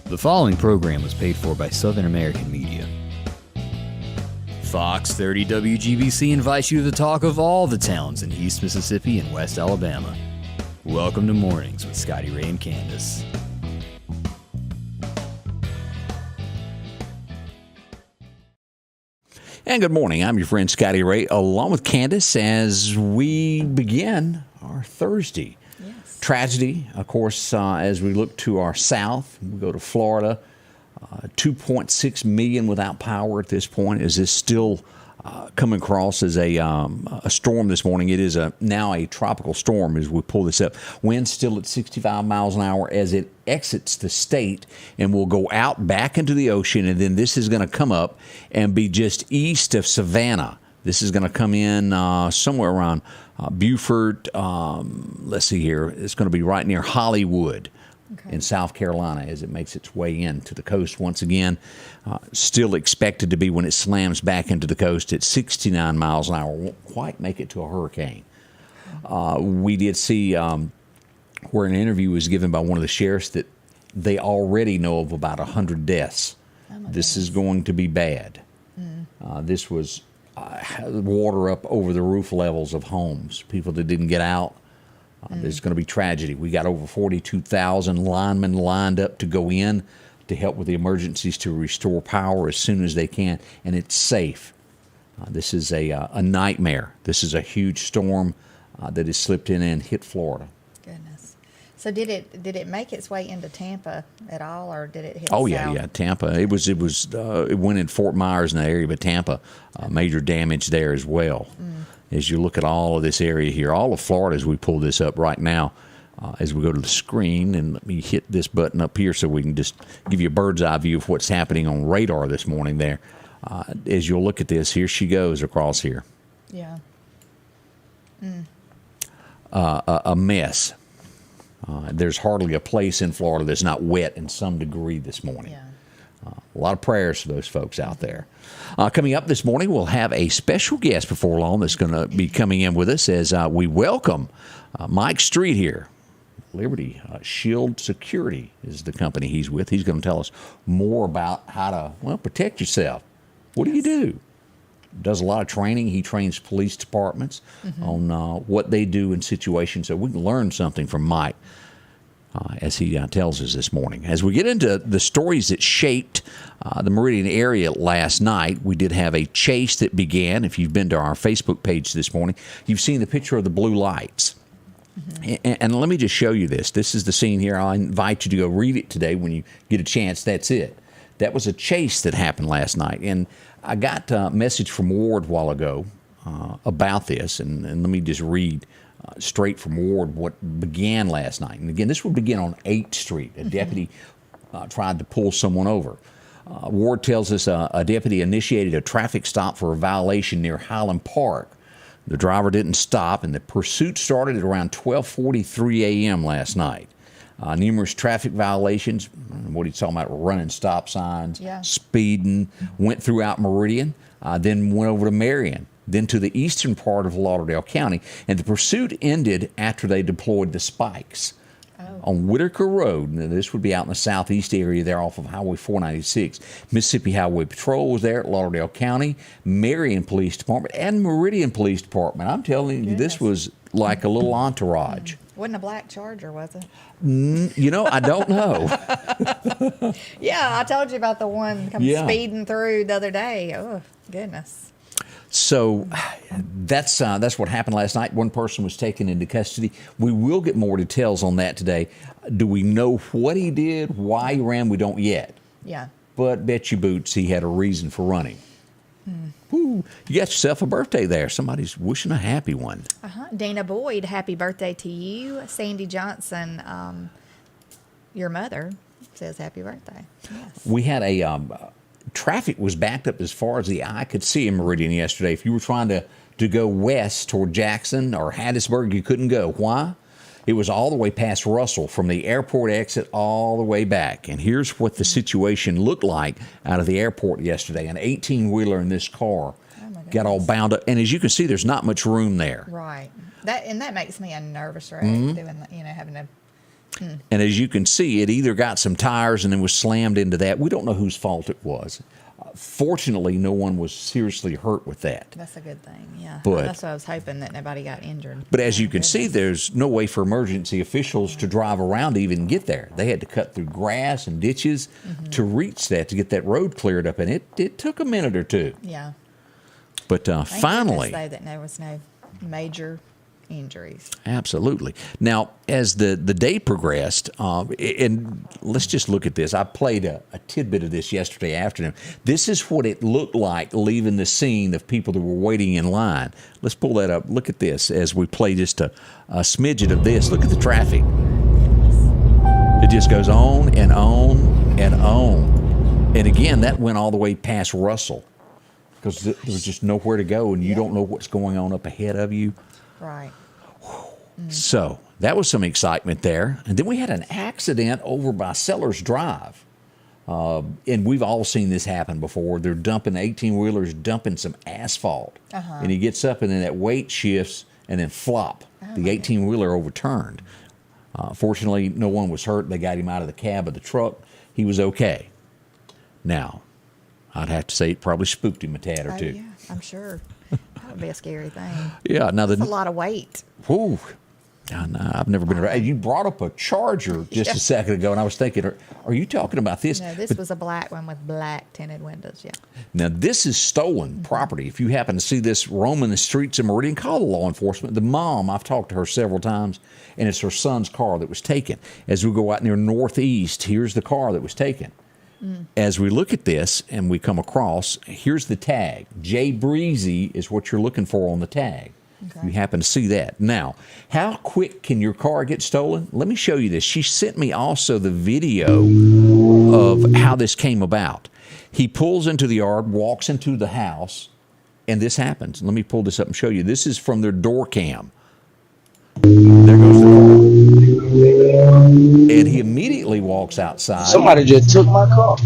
The following program was paid for by Southern American Media. Fox 30 WGBC invites you to the talk of all the towns in East Mississippi and West Alabama. Welcome to Mornings with Scotty Ray and Candace. And good morning. I'm your friend Scotty Ray, along with Candace, as we begin our Thursday. Yes. Tragedy, of course, as we look to our south, we go to Florida. 2.6 million without power at this point. Is this still coming across as a storm this morning? It is now a tropical storm as we pull this up. Wind still at 65 miles an hour as it exits the state and will go out back into the ocean, and then this is going to come up and be just east of Savannah. This is going to come in somewhere around Beaufort. Let's see here. It's going to be right near Hollywood. In South Carolina as it makes its way into the coast once again. Still expected to be, when it slams back into the coast, at 69 miles an hour. Won't quite make it to a hurricane. We did see where an interview was given by one of the sheriffs that they already know of about 100 deaths. This is going to be bad. This was water up over the roof levels of homes. People that didn't get out. There's going to be tragedy. We got over 42,000 linemen lined up to go in to help with the emergencies to restore power as soon as they can, and it's safe. This is a nightmare. This is a huge storm that has slipped in and hit Florida. Goodness. So did it make its way into Tampa at all, or did it hit? Oh south? yeah, Tampa. It went in Fort Myers in that area, but Tampa, major damage there as well. As you look at all of this area here, all of Florida, as we pull this up right now, as we go to the screen, and let me hit this button up here so we can just give you a bird's eye view of what's happening on radar this morning there. As you'll look at this, here she goes across here. Yeah. A mess. There's hardly a place in Florida that's not wet in some degree this morning. Yeah. A lot of prayers for those folks out there. Coming up this morning, we'll have a special guest before long that's going to be coming in with us as we welcome Micheal Street here. Liberty Shield Security is the company he's with. He's going to tell us more about how to, protect yourself. What do you do? Does a lot of training. He trains police departments on what they do in situations, so we can learn something from Mike. As he tells us this morning. As we get into the stories that shaped the Meridian area last night, we did have a chase that began. If you've been to our Facebook page this morning, you've seen the picture of the blue lights. And let me just show you this. This is the scene here. I'll invite you to go read it today when you get a chance. That's it. That was a chase that happened last night. And I got a message from Ward a while ago about this. And let me just read straight from Ward what began last night. And again, this would begin on 8th Street. A deputy tried to pull someone over. Ward tells us a deputy initiated a traffic stop for a violation near Highland Park. The driver didn't stop, and the pursuit started at around 12:43 a.m. last night. Numerous traffic violations, what he's talking about, running stop signs, speeding, went throughout Meridian, then went over to Marion, then to the eastern part of Lauderdale County, and the pursuit ended after they deployed the spikes on Whitaker Road. Now, this would be out in the southeast area there off of Highway 496. Mississippi Highway Patrol was there at Lauderdale County, Marion Police Department, and Meridian Police Department. I'm telling you, this was like a little entourage. Wasn't a black Charger, was it? I don't know. Yeah, I told you about the one coming speeding through the other day. Oh, goodness. So that's what happened last night. One person was taken into custody. We will get more details on that today. Do we know what he did, why he ran? We don't yet. Yeah. But bet you boots he had a reason for running. Woo, you got yourself a birthday there. Somebody's wishing a happy one. Dana Boyd, happy birthday to you. Sandy Johnson, your mother, says happy birthday. Yes. We had traffic was backed up as far as the eye could see in Meridian yesterday. If you were trying to go west toward Jackson or Hattiesburg, you couldn't go. Why? It was all the way past Russell from the airport exit all the way back. And here's what the situation looked like out of the airport yesterday. An 18-wheeler in this car got all bound up. And as you can see, there's not much room there. Right. That makes me nervous, right? Doing, having to And as you can see, it either got some tires and then was slammed into that. We don't know whose fault it was. Fortunately, no one was seriously hurt with that. That's a good thing, yeah. But- that's what I was hoping, that nobody got injured. But as Oh, you can see, there's no way for emergency officials to drive around to even get there. They had to cut through grass and ditches to reach that, to get that road cleared up. And it took a minute or two. Yeah. But Thank finally... goodness, though, that there was no major injuries. Absolutely. Now, as the day progressed, and let's just look at this. I played a tidbit of this yesterday afternoon. This is what it looked like leaving the scene of people that were waiting in line. Let's pull that up. Look at this as we play just a smidget of this. Look at the traffic. It just goes on and on and on. And again, that went all the way past Russell because there was just nowhere to go, and you don't know what's going on up ahead of you. Right. So that was some excitement there. And then we had an accident over by Sellers Drive. And we've all seen this happen before. They're dumping 18-wheelers, dumping some asphalt. And he gets up and then that weight shifts and then flop. The 18-wheeler overturned. Fortunately, no one was hurt. They got him out of the cab of the truck. He was okay. Now, I'd have to say it probably spooked him a tad or two. Yeah, I'm sure. That would be a scary thing. Yeah, now That's a lot of weight. Whew. No, I've never been around. You brought up a Charger just a second ago, and I was thinking, are you talking about this? No, this was a black one with black tinted windows, yeah. Now, this is stolen property. If you happen to see this roaming the streets of Meridian, call the law enforcement. The mom, I've talked to her several times, and it's her son's car that was taken. As we go out near Northeast, here's the car that was taken. As we look at this and we come across, here's the tag. J. Breezy is what you're looking for on the tag. Okay. You happen to see that. Now, how quick can your car get stolen? Let me show you this. She sent me also the video of how this came about. He pulls into the yard, walks into the house, and this happens. Let me pull this up and show you. This is from their door cam. There goes the car. And he immediately walks outside. Somebody just took my car.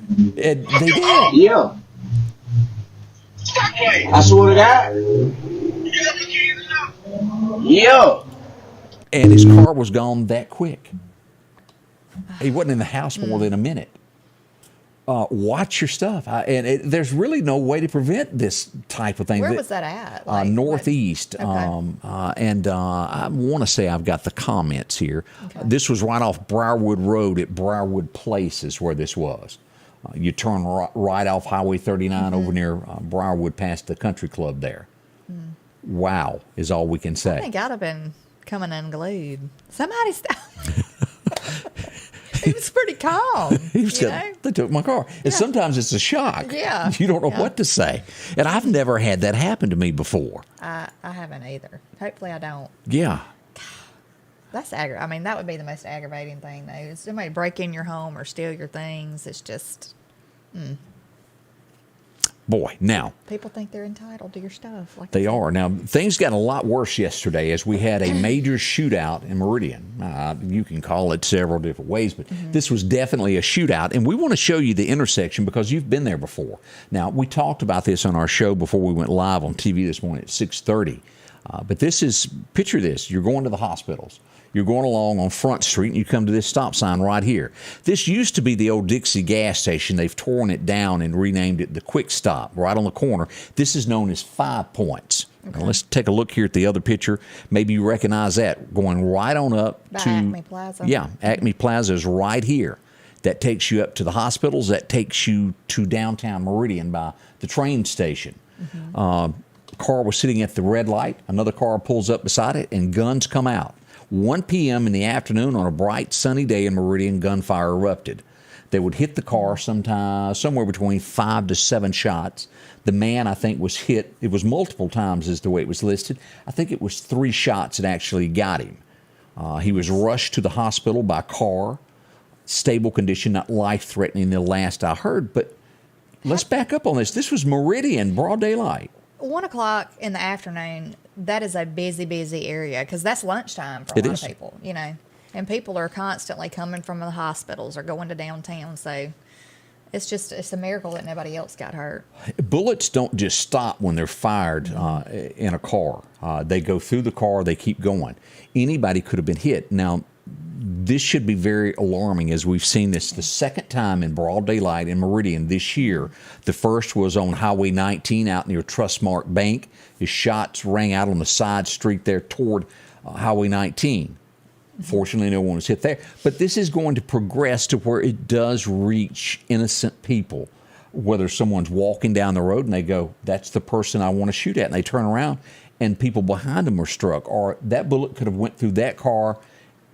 And they did. Yeah. I swear to God. Yeah. And his car was gone that quick. He wasn't in the house more than a minute. Watch your stuff. There's really no way to prevent this type of thing. Where was that at? Like, Northeast. Okay. I want to say I've got the comments here. Okay. This was right off Briarwood Road at Briarwood Place is where this was. You turn right off Highway 39 over near Briarwood past the country club there. Wow is all we can say. I think I'd have been coming unglued. Somebody stop. He was pretty calm. He said, they took my car. And sometimes it's a shock. Yeah. You don't know what to say. And I've never had that happen to me before. I haven't either. Hopefully I don't. Yeah. That's I mean, that would be the most aggravating thing, though. Is somebody break in your home or steal your things. It's just... Boy, now... People think they're entitled to your stuff. Like They are. Now, things got a lot worse yesterday as we had a major shootout in Meridian. You can call it several different ways, but this was definitely a shootout. And we want to show you the intersection because you've been there before. Now, we talked about this on our show before we went live on TV this morning at 6:30. But this is, picture this. You're going to the hospitals. You're going along on Front Street, and you come to this stop sign right here. This used to be the old Dixie gas station. They've torn it down and renamed it the Quick Stop, right on the corner. This is known as 5 Points. Okay. Now let's take a look here at the other picture. Maybe you recognize that. Going right on up by to... Acme Plaza. Yeah, Acme Plaza is right here. That takes you up to the hospitals. That takes you to downtown Meridian by the train station. Car was sitting at the red light. Another car pulls up beside it, and guns come out. 1 p.m. in the afternoon on a bright, sunny day in Meridian, gunfire erupted. They would hit the car somewhere between 5 to 7 shots. The man, I think, was hit. It was multiple times as the way it was listed. I think it was 3 shots that actually got him. He was rushed to the hospital by car. Stable condition, not life-threatening, the last I heard. But let's back up on this. This was Meridian, broad daylight. 1 o'clock in the afternoon, that is a busy, busy area because that's lunchtime for a lot of people, you know. And people are constantly coming from the hospitals or going to downtown. So it's a miracle that nobody else got hurt. Bullets don't just stop when they're fired in a car. They go through the car. They keep going. Anybody could have been hit. Now, This should be very alarming, as we've seen this the second time in broad daylight in Meridian this year. The first was on Highway 19 out near Trustmark Bank. His shots rang out on the side street there toward Highway 19. Fortunately, no one was hit there. But this is going to progress to where it does reach innocent people. Whether someone's walking down the road and they go, that's the person I want to shoot at, and they turn around and people behind them are struck, or that bullet could have went through that car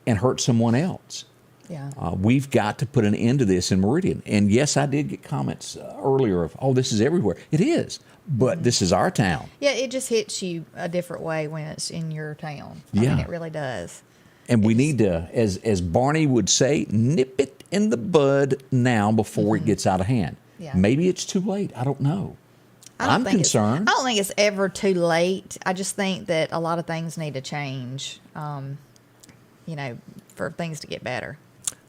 and hurt someone else. Yeah. We've got to put an end to this in Meridian. And yes, I did get comments earlier of, oh, this is everywhere. It is, but this is our town. Yeah, it just hits you a different way when it's in your town. I Yeah. mean, it really does. And we need to, as Barney would say, nip it in the bud now before it gets out of hand. Yeah. Maybe it's too late. I don't know. I'm think concerned. I don't think it's ever too late. I just think that a lot of things need to change, for things to get better.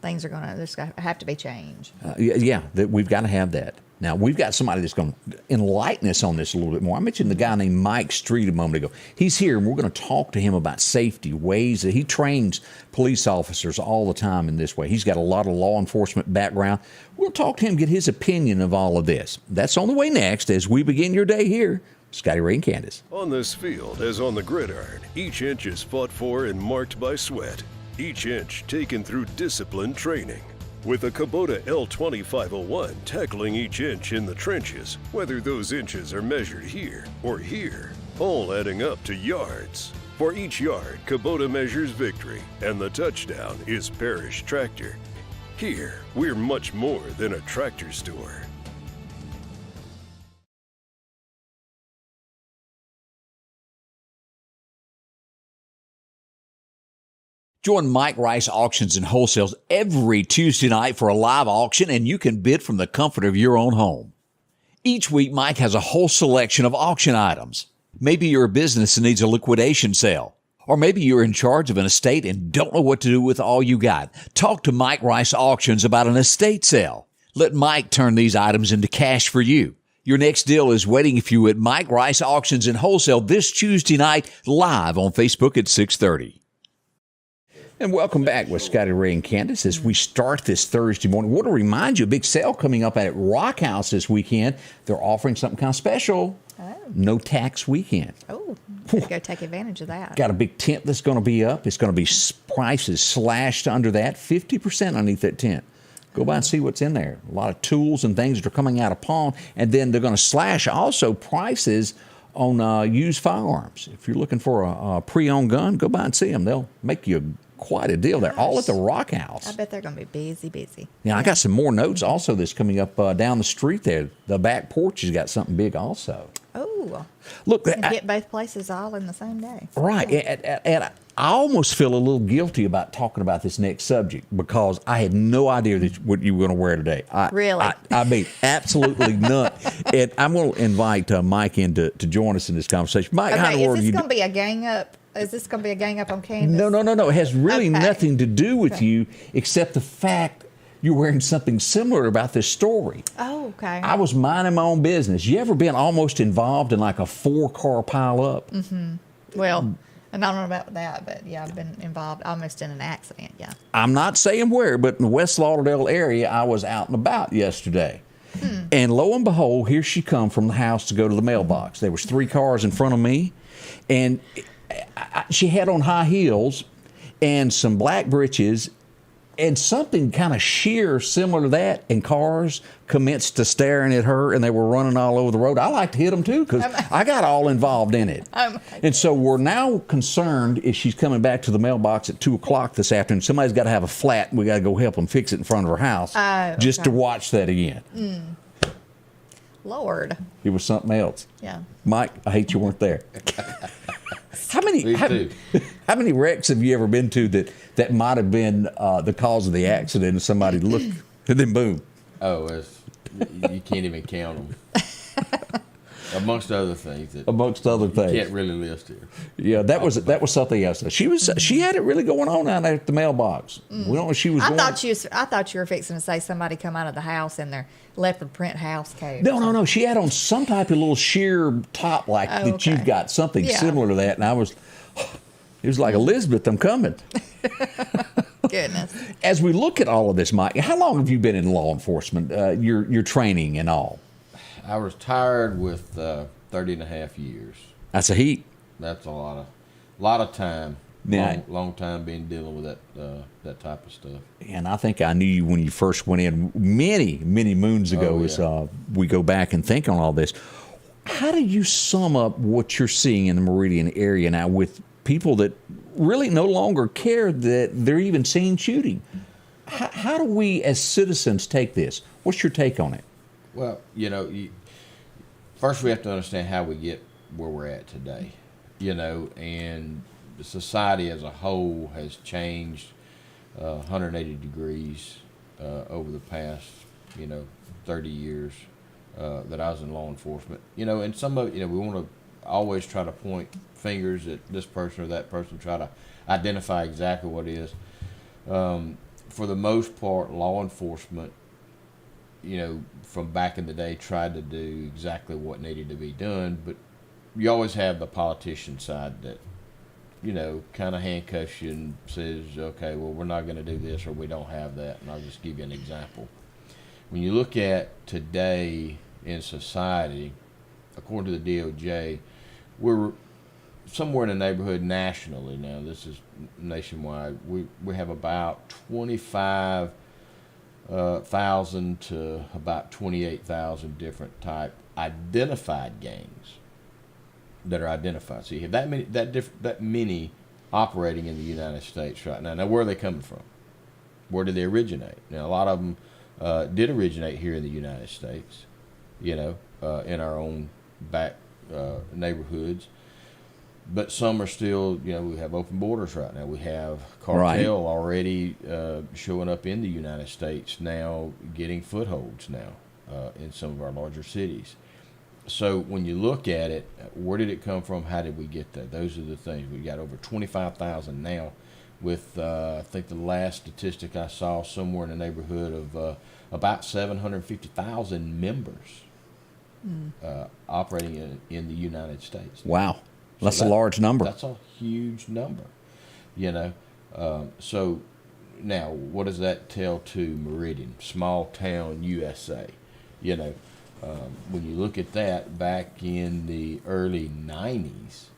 Things are there's going to have to be change. We've got to have that. Now, we've got somebody that's going to enlighten us on this a little bit more. I mentioned the guy named Mike Street a moment ago. He's here, and we're going to talk to him about safety, ways that he trains police officers all the time in this way. He's got a lot of law enforcement background. We'll talk to him, get his opinion of all of this. That's on the way next as we begin your day here. Scotty Ray and Candace. On this field, as on the gridiron, each inch is fought for and marked by sweat. Each inch taken through disciplined training. With a Kubota L2501 tackling each inch in the trenches, whether those inches are measured here or here, all adding up to yards. For each yard, Kubota measures victory, and the touchdown is Parrish Tractor. Here, we're much more than a tractor store. Join Mike Rice Auctions and Wholesales every Tuesday night for a live auction, and you can bid from the comfort of your own home. Each week, Mike has a whole selection of auction items. Maybe you're a business that needs a liquidation sale. Or maybe you're in charge of an estate and don't know what to do with all you got. Talk to Mike Rice Auctions about an estate sale. Let Mike turn these items into cash for you. Your next deal is waiting for you at Mike Rice Auctions and Wholesale this Tuesday night, live on Facebook at 6:30. And welcome back with Scotty Ray and Candace as we start this Thursday morning. I want to remind you, a big sale coming up at Rock House this weekend. They're offering something kind of special. Oh. No tax weekend. Oh, go take advantage of that. Got a big tent that's going to be up. It's going to be prices slashed under that, 50% underneath that tent. Go by and see what's in there. A lot of tools and things that are coming out of pawn. And then they're going to slash also prices on used firearms. If you're looking for a pre-owned gun, go by and see them. They'll make you quite a deal there, all at the Rock House. I bet they're going to be busy. Yeah, I got some more notes also that's coming up down the street there. The back porch has got something big also. Oh, look, and get both places all in the same day. Right, Yeah. and I almost feel a little guilty about talking about this next subject because I had no idea what you were going to wear today. Really? I mean, absolutely none. And I'm going to invite Mike in to join us in this conversation. Mike, how in the world is this going to be a gang up? Is this going to be a gang up on Candace? No. It has really Okay. nothing to do with you except the fact you're wearing something similar about this story. Oh, okay. I was minding my own business. You ever been almost involved in like a 4-car pileup? Mm-hmm. Well, I don't know about that, but yeah, I've been involved almost in an accident, yeah. I'm not saying where, but in the West Lauderdale area, I was out and about yesterday. And lo and behold, here she come from the house to go to the mailbox. There was 3 cars in front of me, and she had on high heels and some black breeches and something kind of sheer similar to that, and cars commenced to staring at her, and they were running all over the road. I like to hit them too because I got all involved in it. And so we're now concerned if she's coming back to the mailbox at 2 o'clock this afternoon. Somebody's got to have a flat, and we got to go help them fix it in front of her house just to watch that again. Lord. It was something else. Yeah. Mike, I hate you weren't there. How Me too. many wrecks have you ever been to that might have been the cause of the accident and somebody looked and then boom? Oh, you can't even count them. Amongst other things. Amongst other things. Can't really list here. Yeah, that was something else. She had it really going on down there at the mailbox. We don't know if she was going. I thought you were fixing to say somebody come out of the house in their leopard print house coat. No. She had on some type of little sheer top like that. Okay. You've got something Yeah. similar to that, and it was like Elizabeth, I'm coming. Goodness. As we look at all of this, Mike, how long have you been in law enforcement? Your training and all. I retired with 30 and a half years. That's a heat. That's a lot of time. Yeah. Long time being dealing with that type of stuff. And I think I knew you when you first went in many moons ago. Oh, As yeah. we go back and think on all this, how do you sum up what you're seeing in the Meridian area now with people that really no longer care that they're even seeing shooting? How do we as citizens take this? What's your take on it? Well, first we have to understand how we get where we're at today, and the society as a whole has changed 180 degrees over the past, 30 years that I was in law enforcement. And some of we want to always try to point fingers at this person or that person, try to identify exactly what it is. For the most part, law enforcement, from back in the day, tried to do exactly what needed to be done, but you always have the politician side that, kind of handcuffs you and says, okay, well, we're not going to do this or we don't have that. And I'll just give you an example. When you look at today in society, according to the DOJ, we're somewhere in the neighborhood nationally now, this is nationwide, we have about 25,000 to about 28,000 different type identified gangs that are identified. So you have that many operating in the United States right now. Now, where are they coming from? Where did they originate? Now, a lot of them did originate here in the United States, in our own back neighborhoods. But some are still, we have open borders right now. We have cartel already showing up in the United States now, getting footholds now in some of our larger cities. So when you look at it, where did it come from? How did we get there? Those are the things. We got over 25,000 now with, I think the last statistic I saw, somewhere in the neighborhood of about 750,000 members operating in the United States. Wow. That's a large number. That's a huge number, So now, what does that tell to Meridian, small town USA? When you look at that, back in the early 90s,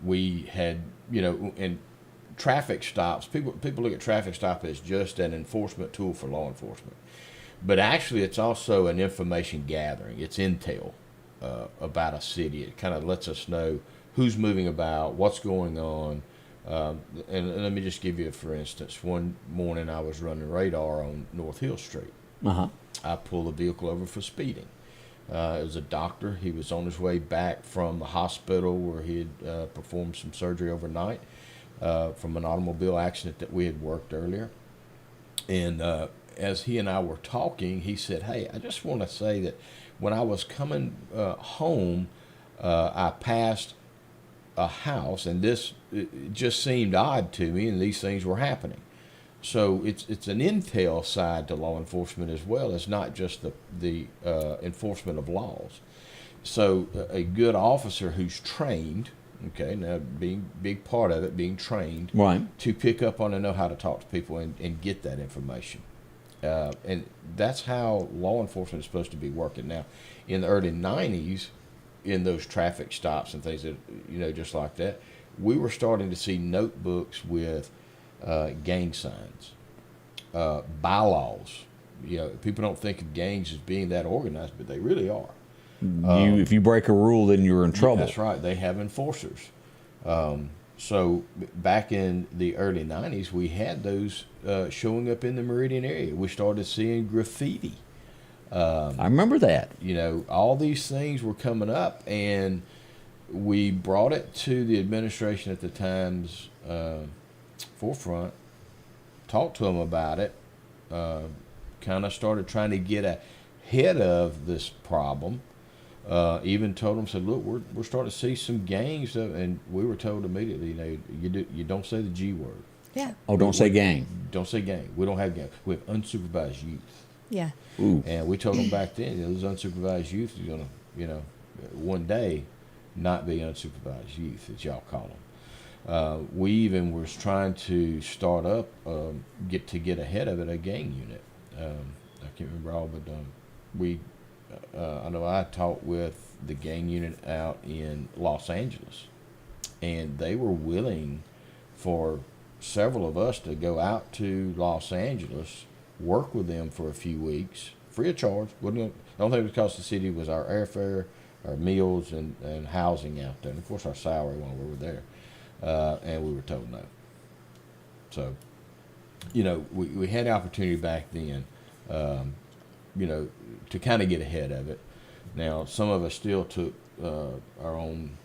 we had, and traffic stops, people look at traffic stop as just an enforcement tool for law enforcement. But actually, it's also an information gathering. It's intel about a city. It kind of lets us know who's moving about, what's going on. And let me just give you, for instance, one morning I was running radar on North Hill Street. Uh-huh. I pulled a vehicle over for speeding. It was a doctor. He was on his way back from the hospital where he had performed some surgery overnight from an automobile accident that we had worked earlier. And as he and I were talking, he said, hey, I just want to say that when I was coming home, I passed a house, and it just seemed odd to me, and these things were happening. So it's an intel side to law enforcement as well. It's not just the enforcement of laws. So a good officer who's trained, okay, now being big part of it, being trained to pick up on and know how to talk to people and get that information. And that's how law enforcement is supposed to be working. Now, in the early 90s, in those traffic stops and things that, just like that, we were starting to see notebooks with gang signs, bylaws. People don't think of gangs as being that organized, but they really are. If you break a rule, then you're in trouble. That's right. They have enforcers. So back in the early 90s, we had those showing up in the Meridian area. We started seeing graffiti. I remember that. All these things were coming up, and we brought it to the administration at the time's forefront, talked to them about it, kind of started trying to get ahead of this problem. Even told them, said, look, we're starting to see some gangs, and we were told immediately, you don't say the G word. Yeah. Oh, don't say gang. Don't say gang. We don't have gang. We have unsupervised youth. Yeah. Ooh. And we told them back then, those unsupervised youth is going to, one day not be unsupervised youth, as y'all call We even was trying to start up, get ahead of it, a gang unit. I can't remember all, but I know I talked with the gang unit out in Los Angeles, and they were willing for several of us to go out to Los Angeles, work with them for a few weeks, free of charge. The only thing it would cost the city was our airfare, our meals, and housing out there, and of course our salary while we were there. And we were told no. So, we had the opportunity back then, to kind of get ahead of it. Now, some of us still took our own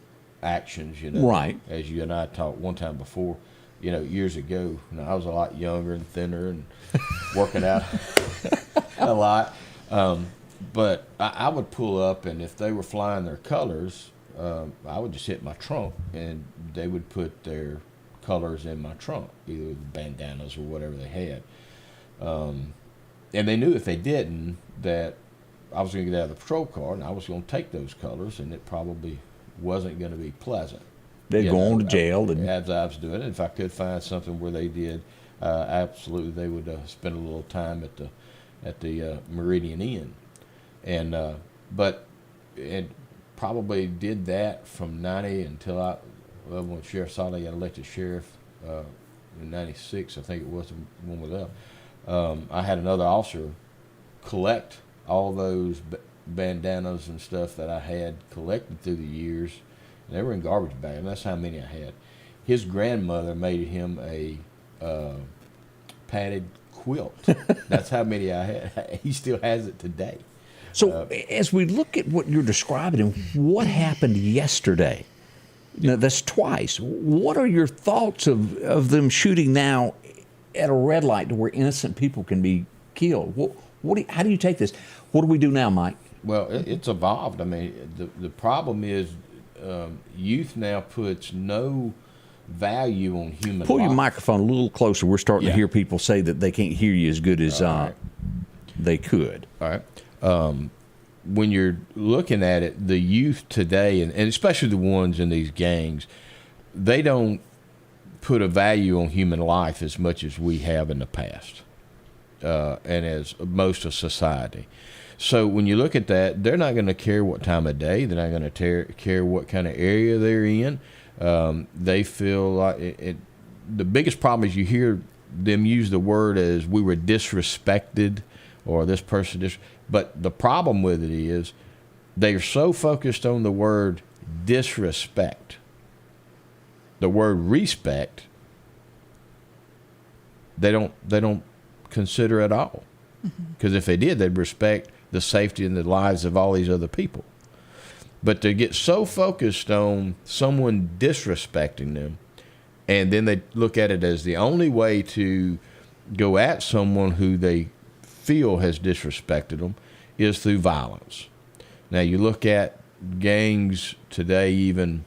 actions, Right. As you and I talked one time before, years ago, I was a lot younger and thinner and working out a lot. But I would pull up, and if they were flying their colors, I would just hit my trunk, and they would put their colors in my trunk, either bandanas or whatever they had. And they knew if they didn't, that I was going to get out of the patrol car, and I was going to take those colors, and it probably wasn't going to be pleasant. They'd go on to jail. As I was doing it, if I could find something where they did, absolutely, they would spend a little time at the Meridian Inn, and it probably did that from 90 until when Sheriff Solly got elected sheriff in 96, I think it was the one with us. I had another officer collect all those bandanas and stuff that I had collected through the years. They were in garbage bags, and that's how many I had. His grandmother made him a padded quilt. That's how many I had. He still has it today. So as we look at what you're describing and what happened yesterday, that's twice. What are your thoughts of them shooting now at a red light to where innocent people can be killed? How do you take this? What do we do now, Mike? Well, it's evolved. I mean, the problem is youth now puts no value on human life. Pull your microphone a little closer. We're starting to hear people say that they can't hear you as good as they could. All right. When you're looking at it, the youth today, and especially the ones in these gangs, they don't put a value on human life as much as we have in the past, and as most of society. So when you look at that, they're not going to care what time of day. They're not going to care what kind of area they're in. They feel like the biggest problem is you hear them use the word as we were disrespected, or this person but the problem with it is they are so focused on the word disrespect. The word respect, they don't consider at all. Because if they did, they'd respect the safety and the lives of all these other people. But they get so focused on someone disrespecting them, and then they look at it as the only way to go at someone who they feel has disrespected them is through violence. Now, you look at gangs today, even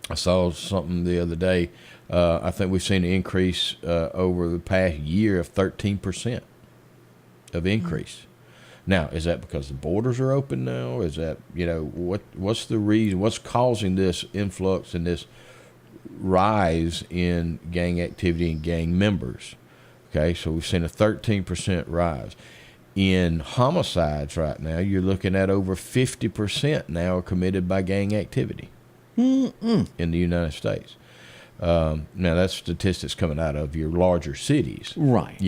I saw something the other day, I think we've seen an increase over the past year of 13% of increase. Now, is that because the borders are open now? Is that, what's the reason? What's causing this influx and this rise in gang activity and gang members? Okay, so we've seen a 13% rise. In homicides right now, you're looking at over 50% now are committed by gang activity in the United States. Now, that's statistics coming out of your larger cities. Right.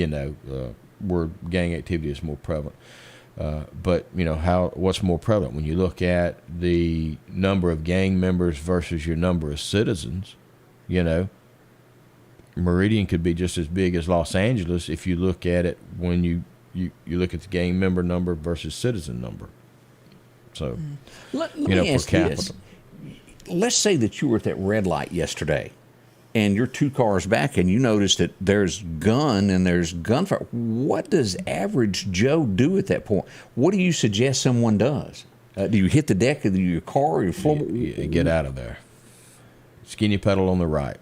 Where gang activity is more prevalent. But, what's more prevalent? When you look at the number of gang members versus your number of citizens, Meridian could be just as big as Los Angeles if you look at it when you look at the gang member number versus citizen number. So, let me ask this. Let's say that you were at that red light yesterday, and you're 2 cars back, and you notice that there's gun and there's gunfire. What does average Joe do at that point? What do you suggest someone does? Do you hit the deck of your car or your floor? Get out of there. Skinny pedal on the right.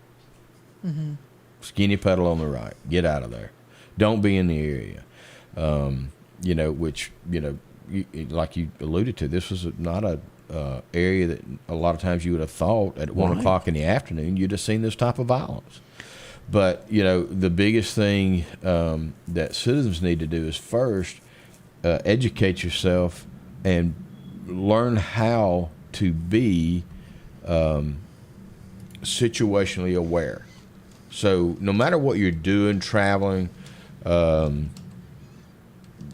Mm-hmm. Skinny pedal on the right. Get out of there. Don't be in the area. Like you alluded to, this was not a area that a lot of times you would have thought at 1 o'clock in the afternoon you'd have seen this type of violence. But, the biggest thing that citizens need to do is first educate yourself and learn how to be situationally aware. So no matter what you're doing, traveling,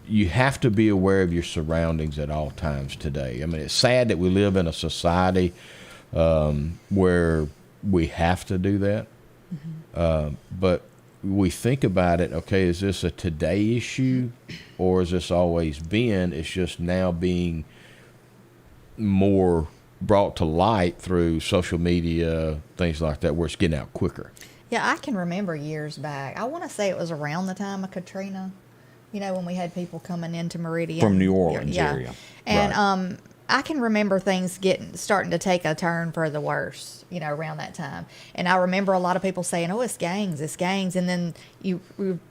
you have to be aware of your surroundings at all times today. I mean, it's sad that we live in a society where we have to do that. But we think about it, okay, is this a today issue or has this always been? It's just now being more brought to light through social media, things like that, where it's getting out quicker. Yeah, I can remember years back. I want to say it was around the time of Katrina, when we had people coming into Meridian. From New Orleans area. And I can remember things starting to take a turn for the worse, around that time. And I remember a lot of people saying, "Oh, it's gangs." And then you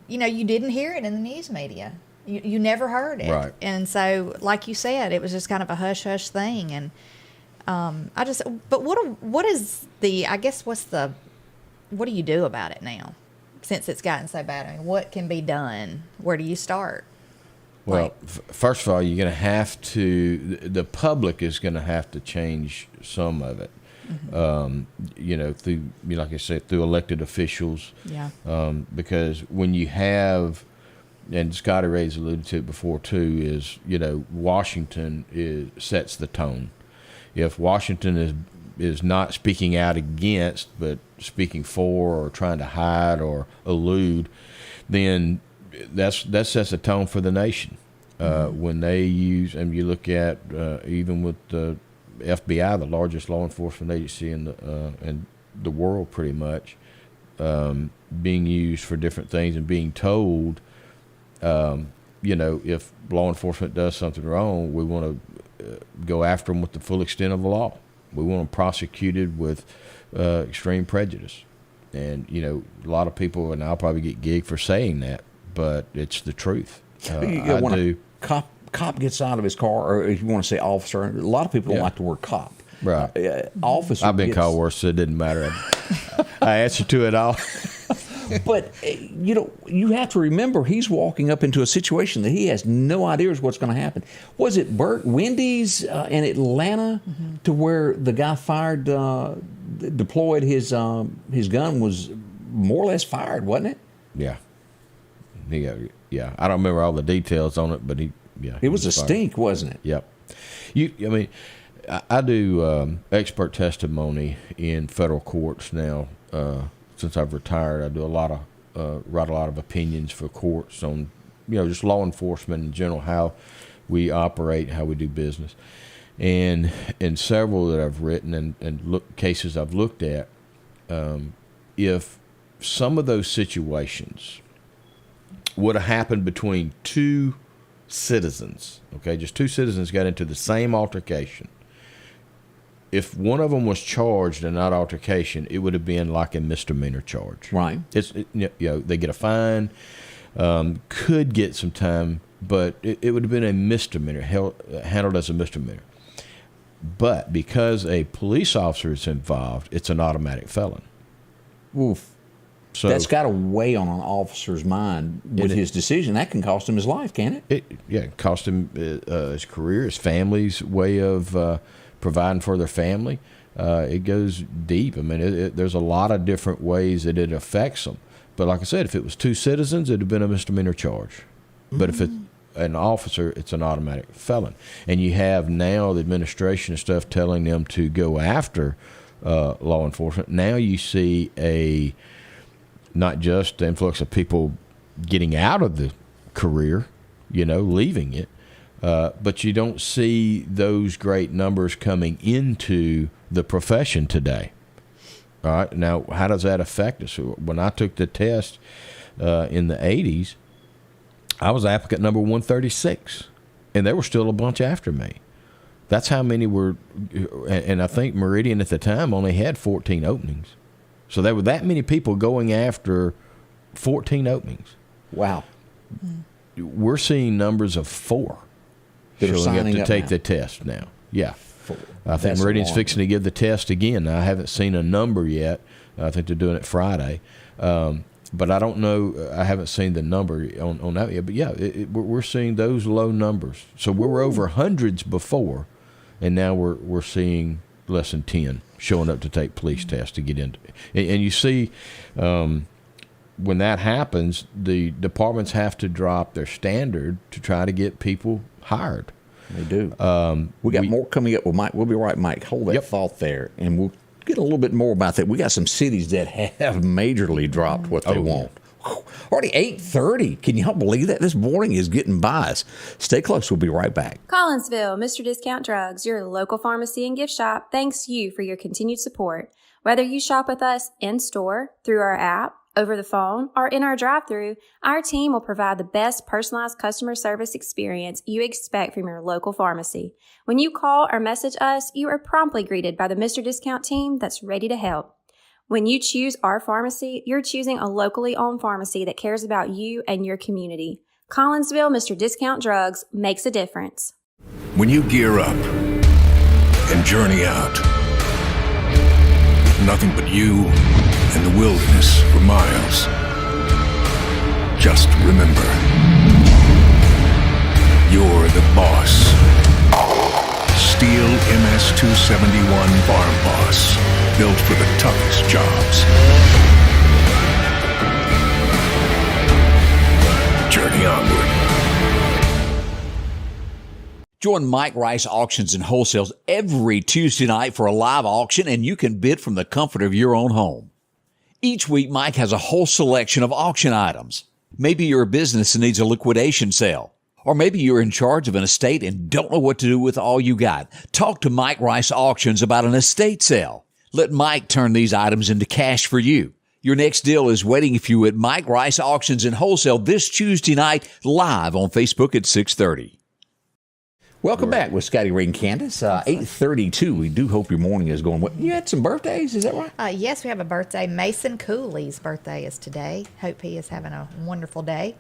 didn't hear it in the news media. You never heard it. Right. And so, like you said, it was just kind of a hush hush thing. And but what do you do about it now, since it's gotten so bad? I mean, what can be done? Where do you start? Well, first of all, you're going to have to, the public is going to have to change some of it. Through, like I said, through elected officials. Yeah. Because when you have, and Scotty Ray's alluded to it before too, is, Washington sets the tone. If Washington is not speaking out against, but speaking for or trying to hide or elude, then that sets a tone for the nation. When they use, and you look at even with the FBI, the largest law enforcement agency in the world, pretty much, being used for different things and being told, if law enforcement does something wrong, we want to go after them with the full extent of the law. We want them prosecuted with extreme prejudice. And, a lot of people, and I'll probably get gigged for saying that, but it's the truth. When a cop gets out of his car, or if you want to say officer, a lot of people don't like the word cop. Right. Officer. I've been called worse, so it didn't matter. I answer to it all. But, you have to remember he's walking up into a situation that he has no idea what's going to happen. Was it Wendy's in Atlanta to where the guy deployed his gun was more or less fired, wasn't it? Yeah. I don't remember all the details on it, but it was a fired. Stink, wasn't it? Yep. I do expert testimony in federal courts now. Since I've retired, I do write a lot of opinions for courts on, just law enforcement in general, how we operate, how we do business. And in several that I've written and cases I've looked at, if some of those situations would have happened between two citizens, just two citizens got into the same altercation, if one of them was charged in that altercation, it would have been like a misdemeanor charge. Right. They get a fine, could get some time, but it would have been a misdemeanor, handled as a misdemeanor. But because a police officer is involved, it's an automatic felon. Oof. So that's got to weigh on an officer's mind with his decision. That can cost him his life, can't it? It cost him his career, his family's way of providing for their family. It goes deep. I mean, there's a lot of different ways that it affects them. But like I said, if it was two citizens, it would have been a misdemeanor charge. But if it's an officer, it's an automatic felon. And you have now the administration and stuff telling them to go after law enforcement. Now you see not just the influx of people getting out of the career, leaving it, but you don't see those great numbers coming into the profession today. All right. Now, how does that affect us? When I took the test in the 80s, I was applicant number 136, and there were still a bunch after me. That's how many were, and I think Meridian at the time only had 14 openings. So there were that many people going after 14 openings. Wow. We're seeing numbers of 4 that are showing up signing to up take now. the test now. Yeah. I think Meridian's fixing to give the test again. Now, I haven't seen a number yet. I think they're doing it Friday. But I don't know. I haven't seen the number on that yet. But, yeah, we're seeing those low numbers. So we were over hundreds before, and now we're seeing less than 10 showing up to take police tests to get into. And you see, when that happens, the departments have to drop their standard to try to get people hired. They do. We got more coming up with Mike. We'll be right, Mike. Hold that thought there, and we'll get a little bit more about that. We got some cities that have majorly dropped what they want. Already 8:30. Can you help believe that? This morning is getting by us. Stay close. We'll be right back. Collinsville, Mr. Discount Drugs, your local pharmacy and gift shop, thanks you for your continued support. Whether you shop with us in-store, through our app, over the phone, or in our drive-thru, our team will provide the best personalized customer service experience you expect from your local pharmacy. When you call or message us, you are promptly greeted by the Mr. Discount team that's ready to help. When you choose our pharmacy, you're choosing a locally owned pharmacy that cares about you and your community. Collinsville, Mr. Discount Drugs makes a difference. When you gear up and journey out, nothing but you and the wilderness for miles. Just remember, you're the boss. Steel MS-271 Farm Boss, built for the toughest jobs. Journey onward. Join Mike Rice Auctions and Wholesales every Tuesday night for a live auction, and you can bid from the comfort of your own home. Each week, Mike has a whole selection of auction items. Maybe you're a business that needs a liquidation sale. Or maybe you're in charge of an estate and don't know what to do with all you got. Talk to Mike Rice Auctions about an estate sale. Let Mike turn these items into cash for you. Your next deal is waiting for you at Mike Rice Auctions and Wholesale this Tuesday night, live on Facebook at 6:30. Welcome back with Scotty Ray and Candace. 8:32. We do hope your morning is going well. You had some birthdays, is that right? Yes, we have a birthday. Mason Cooley's birthday is today. Hope he is having a wonderful day.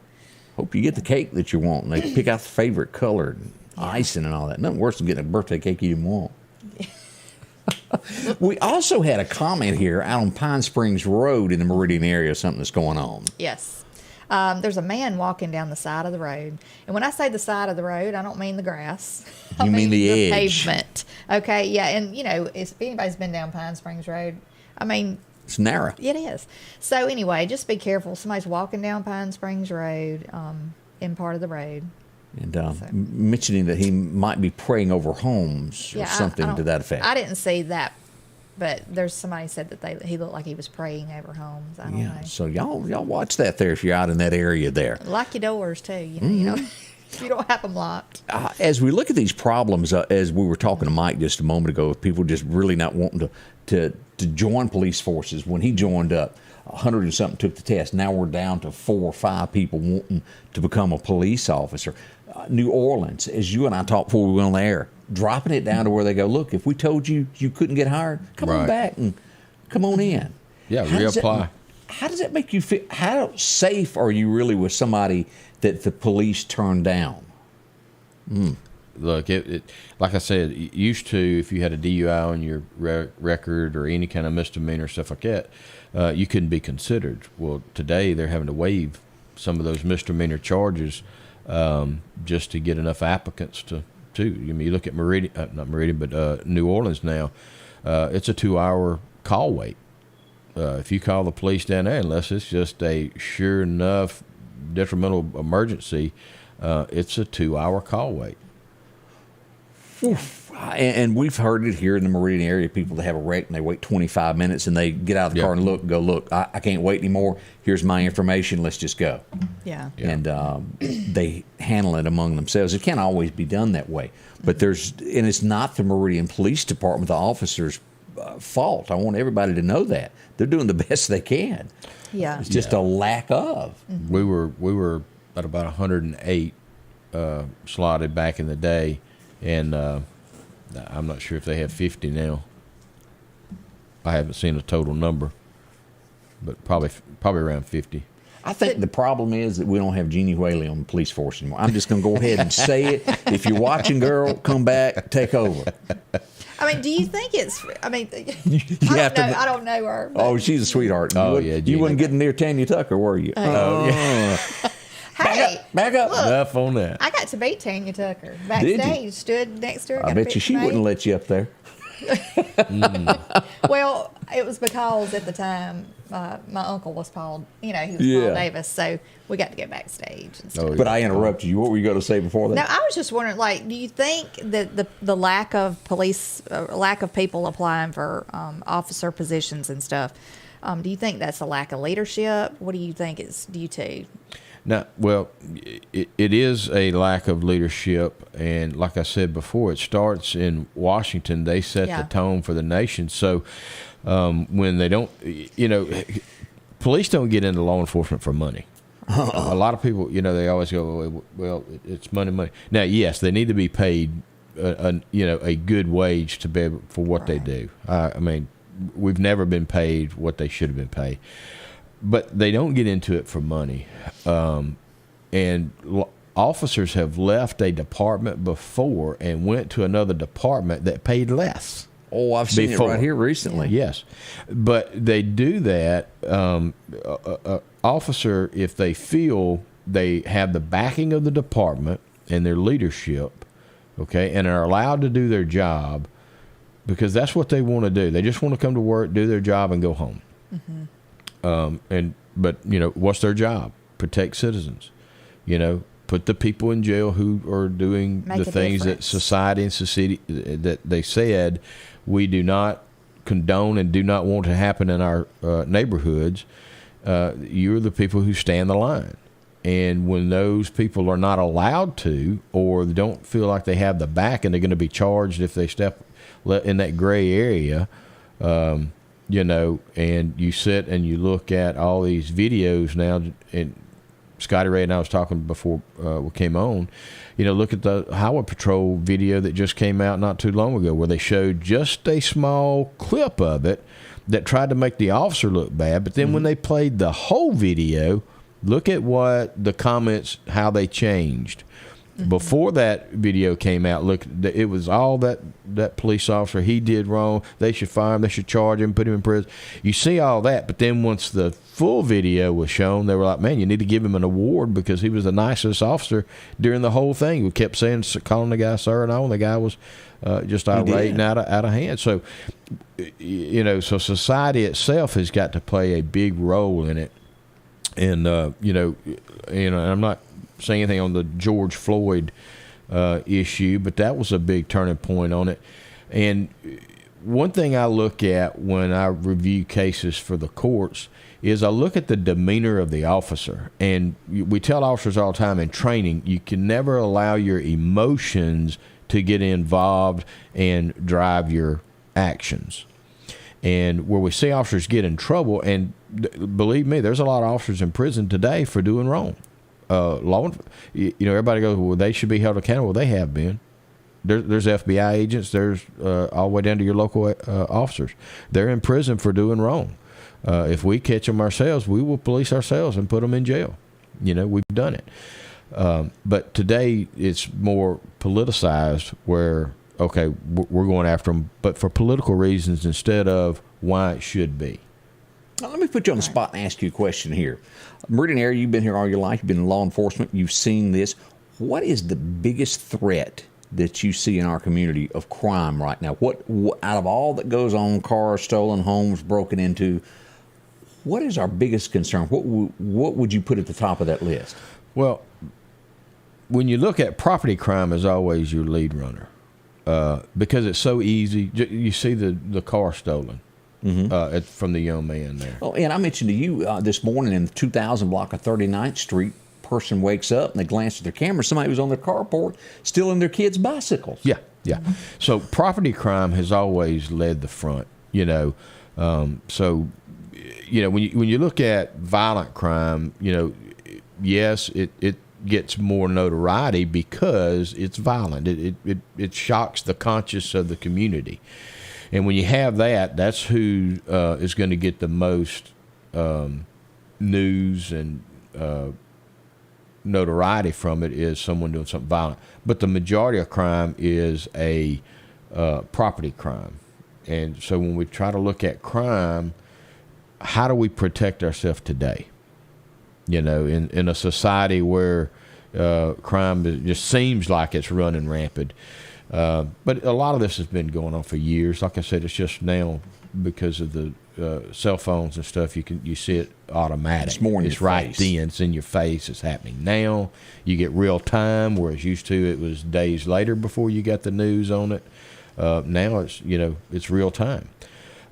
Hope you get the cake that you want. And they pick out the favorite color and icing and all that. Nothing worse than getting a birthday cake you didn't want. We also had a comment here out on Pine Springs Road in the Meridian area, something that's going on. Yes. There's a man walking down the side of the road. And when I say the side of the road, I don't mean the grass. I mean the edge. Pavement. Okay, yeah. And, you know, if anybody's been down Pine Springs Road, I mean, it's narrow. It is. So anyway, just be careful. Somebody's walking down Pine Springs Road in part of the road. And mentioning that he might be praying over homes or something to that effect. I didn't see that. But there's somebody said that he looked like he was praying over homes. I don't know. So y'all watch that there if you're out in that area there. Lock your doors too. You know, you don't have them locked. As we look at these problems, as we were talking to Mike just a moment ago, people just really not wanting to join police forces. When he joined up, 100 and something took the test. Now we're down to 4 or 5 people wanting to become a police officer. New Orleans, as you and I talked before we went on the air, dropping it down to where they go, look, if we told you couldn't get hired, come on back and come on in. Yeah, reapply. How does that make you feel? How safe are you really with somebody that the police turn down? Look, it like I said, it used to, if you had a DUI on your record or any kind of misdemeanor, stuff like that, you couldn't be considered. Well, today they're having to waive some of those misdemeanor charges just to get enough applicants to. I mean, you look at New Orleans now, it's a 2-hour call wait. If you call the police down there, unless it's just a sure enough detrimental emergency, it's a 2-hour call wait. Oof. And we've heard it here in the Meridian area, people that have a wreck and they wait 25 minutes and they get out of the car and look, I can't wait anymore. Here's my information. Let's just go. Yeah. And they handle it among themselves. It can't always be done that way. But and it's not the Meridian Police Department, the officers' fault. I want everybody to know that. They're doing the best they can. Yeah. It's just a lack of. Mm-hmm. We were at about 108 slotted back in the day, and I'm not sure if they have 50 now. I haven't seen a total number, but probably around 50. I think the problem is that we don't have Jeannie Whaley on the police force anymore. I'm just going to go ahead and say it. If you're watching, girl, come back, take over. I mean, do you think it's? I mean, have to- I don't know her. But, Oh, she's a sweetheart. Oh, you, yeah, you wasn't getting near Tanya Tucker, were you? hey, Back up. look, Enough on that. I got to meet Tanya Tucker Did you? backstage. Stood next to her. I got a bet you picture she made. wouldn't let you up there. Well, it was because at the time my uncle was Paul. You know, he was Yeah. Paul Davis, so we got to go backstage and stuff. Oh, But I interrupted you. What were you going to say before that? No, I was just wondering, like, do you think that the lack of police, lack of people applying for officer positions and stuff, do you think that's a lack of leadership? What do you think it's due to? No, well, it is a lack of leadership, and like I said before, it starts in Washington. They set Yeah. the tone for the nation. So when they don't, police don't get into law enforcement for money. A lot of people, they always go, well, it's money. Now, yes, they need to be paid, a good wage to be able, for what they do. I mean, we've never been paid what they should have been paid. But they don't get into it for money. Officers have left a department before and went to another department that paid less. Oh, I've seen Before. it right here recently. Yes. But they do that, officer, if they feel they have the backing of the department and their leadership, okay, and are allowed to do their job, because that's what they want to do. They just want to come to work, do their job, and go home. Mm-hmm. But what's their job? Protect citizens. Put the people in jail who are doing Make the a things that difference. society and society that they said we do not condone and do not want to happen in our neighborhoods. You're the people who stand the line. And when those people are not allowed to, or don't feel like they have the back and they're going to be charged if they step in that gray area, and you sit and you look at all these videos now, and Scotty Ray and I was talking before we came on, look at the Highway Patrol video that just came out not too long ago, where they showed just a small clip of it that tried to make the officer look bad. But then when they played the whole video, look at what the comments, how they changed. Before that video came out, look, it was all that police officer, he did wrong, they should fire him, they should charge him, put him in prison. You see all that, but then once the full video was shown, they were like, man, you need to give him an award because he was the nicest officer during the whole thing. We kept saying, calling the guy sir and all, and the guy was just irate and out of hand. So, so society itself has got to play a big role in it. And, I'm not saying anything on the George Floyd issue, but that was a big turning point on it. And one thing I look at when I review cases for the courts is I look at the demeanor of the officer. And we tell officers all the time in training, you can never allow your emotions to get involved and drive your actions. And where we see officers get in trouble, and believe me, there's a lot of officers in prison today for doing wrong. Everybody goes, well, they should be held accountable. They have been. There's FBI agents. There's all the way down to your local officers. They're in prison for doing wrong. If we catch them ourselves, we will police ourselves and put them in jail. We've done it. But today it's more politicized where, okay, we're going after them, but for political reasons instead of why it should be. Now, let me put you on the spot and ask you a question here. Meridian area, you've been here all your life. You've been in law enforcement. You've seen this. What is the biggest threat that you see in our community of crime right now? What out of all that goes on, cars stolen, homes broken into, what is our biggest concern? What would you put at the top of that list? Well, when you look at property crime is always your lead runner because it's so easy. You see the car stolen. From the young man there. Oh, and I mentioned to you this morning in the 2000 block of 39th Street, person wakes up and they glance at their camera. Somebody was on their carport stealing their kids' bicycles. Yeah. So property crime has always led the front. When you look at violent crime, yes, it gets more notoriety because it's violent. It shocks the conscience of the community. And when you have that, that's who is going to get the most news and notoriety from it is someone doing something violent. But the majority of crime is a property crime. And so when we try to look at crime, how do we protect ourselves today? You know, in a society where crime just seems like it's running rampant. But a lot of this has been going on for years. Like I said, it's just now because of the cell phones and stuff. You see it automatic. It's more in It's your right face. then. It's in your face. It's happening now. You get real time, whereas used to it was days later before you got the news on it. Now it's it's real time.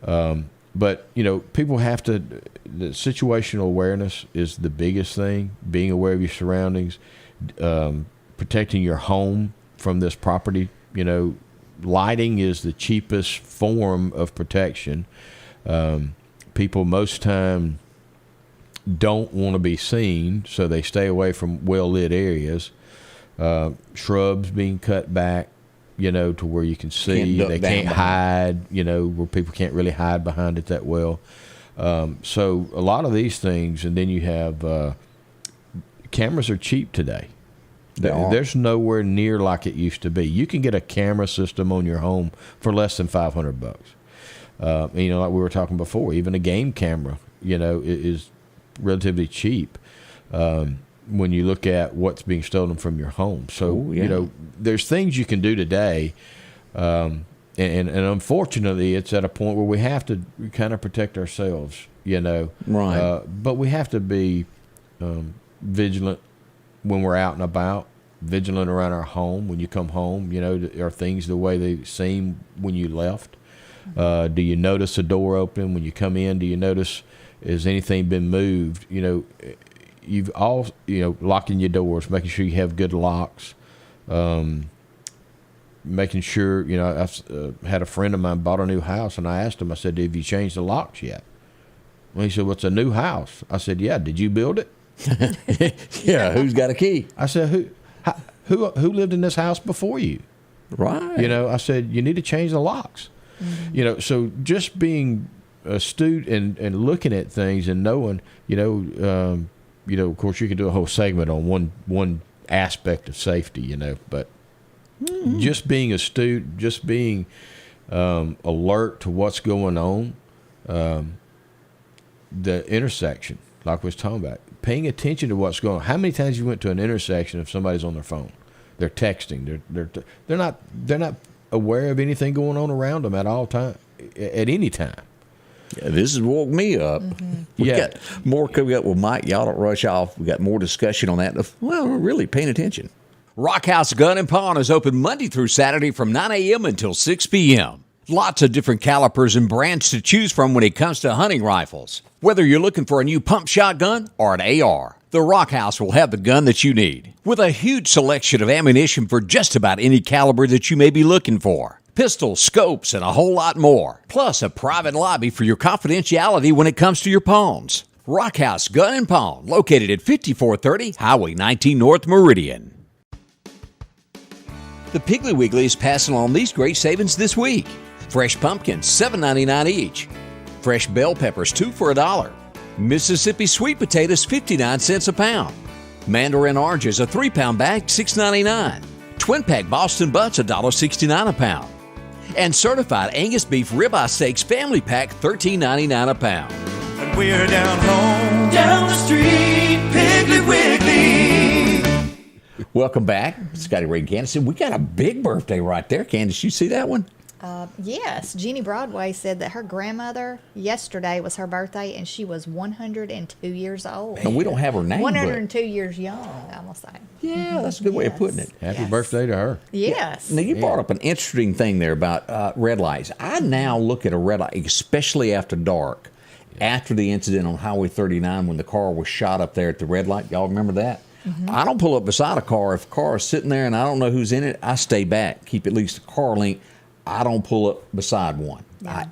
But people have to. The situational awareness is the biggest thing. Being aware of your surroundings, protecting your home from this property. Lighting is the cheapest form of protection. People most time don't want to be seen, so they stay away from well-lit areas. Shrubs being cut back, to where you can see. They can't hide, where people can't really hide behind it that well. So a lot of these things, and then you have cameras are cheap today. There's nowhere near like it used to be. You can get a camera system on your home for less than $500. Like we were talking before, even a game camera, is relatively cheap when you look at what's being stolen from your home. So, there's things you can do today, and unfortunately, it's at a point where we have to kind of protect ourselves, Right. But we have to be vigilant when we're out and about, vigilant around our home. When you come home, are things the way they seem when you left? Do you notice a door open when you come in? Do you notice, has anything been moved? You've all, locking your doors, making sure you have good locks, making sure, I've had a friend of mine bought a new house, and I asked him, I said, have you changed the locks yet? Well, he said, well, it's a new house. I said, yeah, did you build it? Yeah, who's got a key? I said, who lived in this house before you? Right. I said, you need to change the locks. Mm-hmm. So just being astute and looking at things and knowing, of course you could do a whole segment on one aspect of safety, but just being astute, just being alert to what's going on, the intersection, like we was talking about, paying attention to what's going on. How many times you went to an intersection if somebody's on their phone? They're texting. They're not aware of anything going on around them at all time, at any time. Yeah, this has woke me up. Mm-hmm. We got more coming up with Mike. Y'all don't rush off. We got more discussion on that. Well, we're really paying attention. Rockhouse Gun and Pawn is open Monday through Saturday from 9 a.m. until 6 p.m. Lots of different calibers and brands to choose from when it comes to hunting rifles. Whether you're looking for a new pump shotgun or an AR, the Rockhouse will have the gun that you need, with a huge selection of ammunition for just about any caliber that you may be looking for. Pistols, scopes, and a whole lot more. Plus a private lobby for your confidentiality when it comes to your pawns. Rockhouse Gun and Pawn, located at 5430 Highway 19 North Meridian. The Piggly Wiggly is passing along these great savings this week. Fresh pumpkins, $7.99 each. Fresh bell peppers, 2 for $1. Mississippi sweet potatoes, 59 cents a pound. Mandarin oranges, a 3-pound bag, $6.99. Twin pack Boston butts, $1.69 a pound. And certified Angus beef ribeye steaks family pack, $13.99 a pound. And we're down home, down the street, Piggly Wiggly. Welcome back, Scotty Ray and Candace. We got a big birthday right there, Candace. You see that one? Yes. Jeannie Broadway said that her grandmother, yesterday was her birthday, and she was 102 years old. And we don't have her name. 102 years young, I must say. Yeah, that's a good way of putting it. Happy birthday to her. Yes. Now, you brought up an interesting thing there about red lights. I now look at a red light, especially after dark, after the incident on Highway 39 when the car was shot up there at the red light. Y'all remember that? Mm-hmm. I don't pull up beside a car. If a car is sitting there and I don't know who's in it, I stay back, keep at least a car length. I don't pull up beside one. Yeah.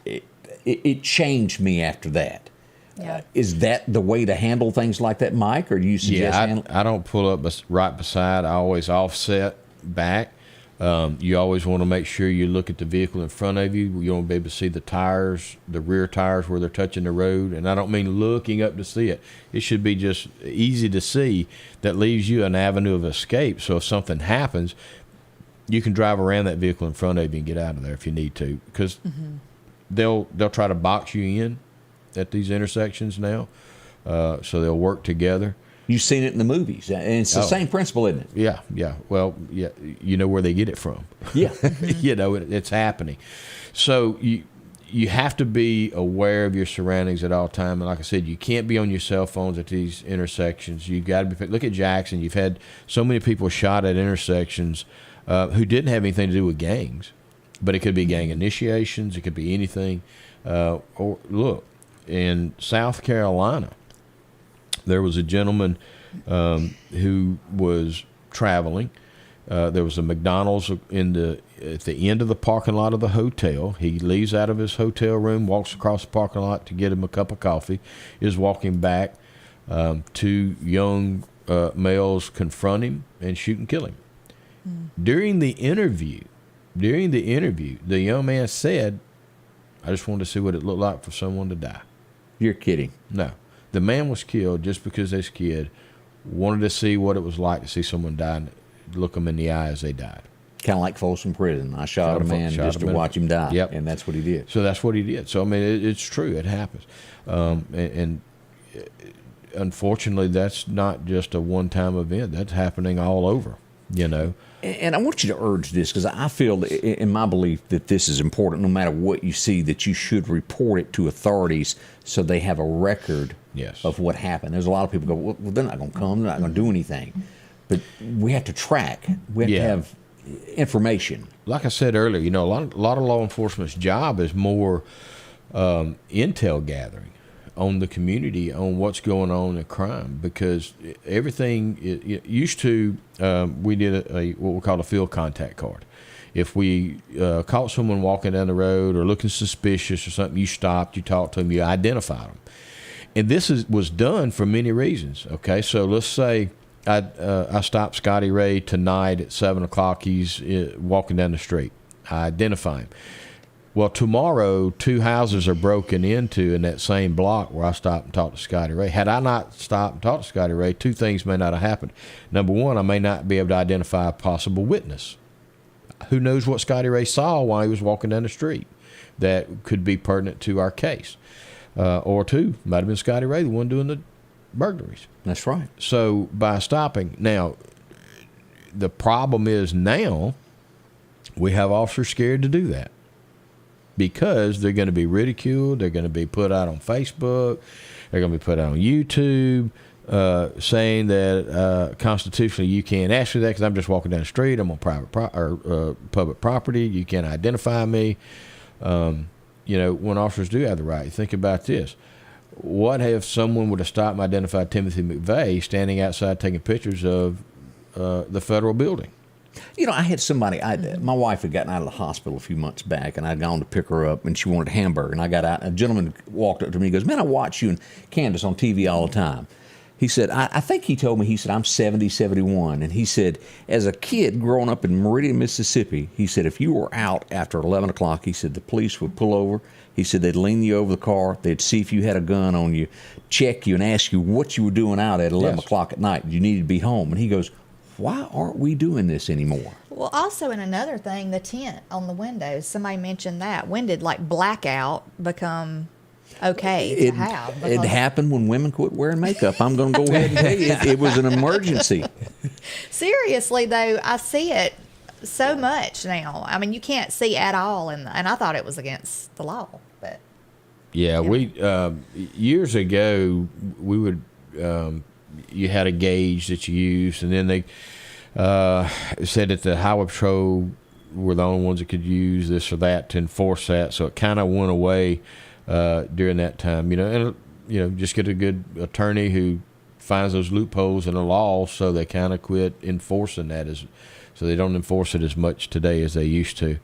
It changed me after that. Yeah. Is that the way to handle things like that, Mike, or do you suggest I don't pull up right beside. I always offset back. You always want to make sure you look at the vehicle in front of you. You want to be able to see the tires, the rear tires where they're touching the road. And I don't mean looking up to see it. It should be just easy to see. That leaves you an avenue of escape. So if something happens, you can drive around that vehicle in front of you and get out of there if you need to, because they'll try to box you in at these intersections now, so they'll work together. You've seen it in the movies, and it's the same principle, isn't it? Yeah. Well, yeah, you know where they get it from. Yeah. You know, it's happening. So you have to be aware of your surroundings at all time. And like I said, you can't be on your cell phones at these intersections. You've got to be. Look at Jackson. You've had so many people shot at intersections who didn't have anything to do with gangs, but it could be gang initiations. It could be anything. Or look, in South Carolina, there was a gentleman who was traveling. There was a McDonald's at the end of the parking lot of the hotel. He leaves out of his hotel room, walks across the parking lot to get him a cup of coffee, is walking back. Two young males confront him and shoot and kill him. During the interview, the young man said, "I just wanted to see what it looked like for someone to die." You're kidding. No. The man was killed just because this kid wanted to see what it was like to see someone die and look them in the eye as they died. Kind of like Folsom Prison. I shot a man just to watch him die. Yep. And that's what he did. So that's what he did. So, I mean, it's true. It happens. And unfortunately, that's not just a one-time event. That's happening all over, you know. And I want you to urge this, because I feel, in my belief, that this is important. No matter what you see, that you should report it to authorities so they have a record of what happened. There's a lot of people go, well, they're not going to come. They're not going to do anything. But we have to track. We have to have information. Like I said earlier, you know, a lot of law enforcement's job is more intel gathering on the community, on what's going on in crime, because everything it used to, we did what we call a field contact card. If we caught someone walking down the road or looking suspicious or something, you stopped, you talked to them, you identified them. And this was done for many reasons. Okay, so let's say I stopped Scotty Ray tonight at 7 o'clock. He's walking down the street. I identify him. Well, tomorrow, 2 houses are broken into in that same block where I stopped and talked to Scotty Ray. Had I not stopped and talked to Scotty Ray, 2 things may not have happened. Number one, I may not be able to identify a possible witness. Who knows what Scotty Ray saw while he was walking down the street that could be pertinent to our case. Or 2, might have been Scotty Ray, the one doing the burglaries. That's right. So by stopping, now, the problem is now we have officers scared to do that, because they're going to be ridiculed. They're going to be put out on Facebook. They're going to be put out on YouTube, saying that constitutionally you can't ask me that because I'm just walking down the street. I'm on public property. You can't identify me. You know, when officers do have the right, think about this. What if someone would have stopped and identified Timothy McVeigh standing outside taking pictures of the federal building? You know, I had somebody, my wife had gotten out of the hospital a few months back, and I'd gone to pick her up, and she wanted a hamburger. And I got out, and a gentleman walked up to me and goes, "Man, I watch you and Candace on TV all the time." He said, I think he told me, he said, "I'm 70, 71. And he said, as a kid growing up in Meridian, Mississippi, he said, if you were out after 11 o'clock, he said, the police would pull over. He said, they'd lean you over the car. They'd see if you had a gun on you, check you, and ask you what you were doing out at 11 o'clock at night. You needed to be home." And he goes, "Why aren't we doing this anymore?" Well, also, in another thing, the tint on the windows, somebody mentioned that. When did, like, blackout become okay to have? It happened when women quit wearing makeup. I'm going to go ahead and tell you, it was an emergency. Seriously, though, I see it so much now. I mean, you can't see at all, and I thought it was against the law. But yeah, we years ago, we would you had a gauge that you used, and then they said that the highway patrol were the only ones that could use this or that to enforce that. So it kind of went away during that time, you know. And you know, just get a good attorney who finds those loopholes in the law, so they kind of quit enforcing that, so they don't enforce it as much today as they used to.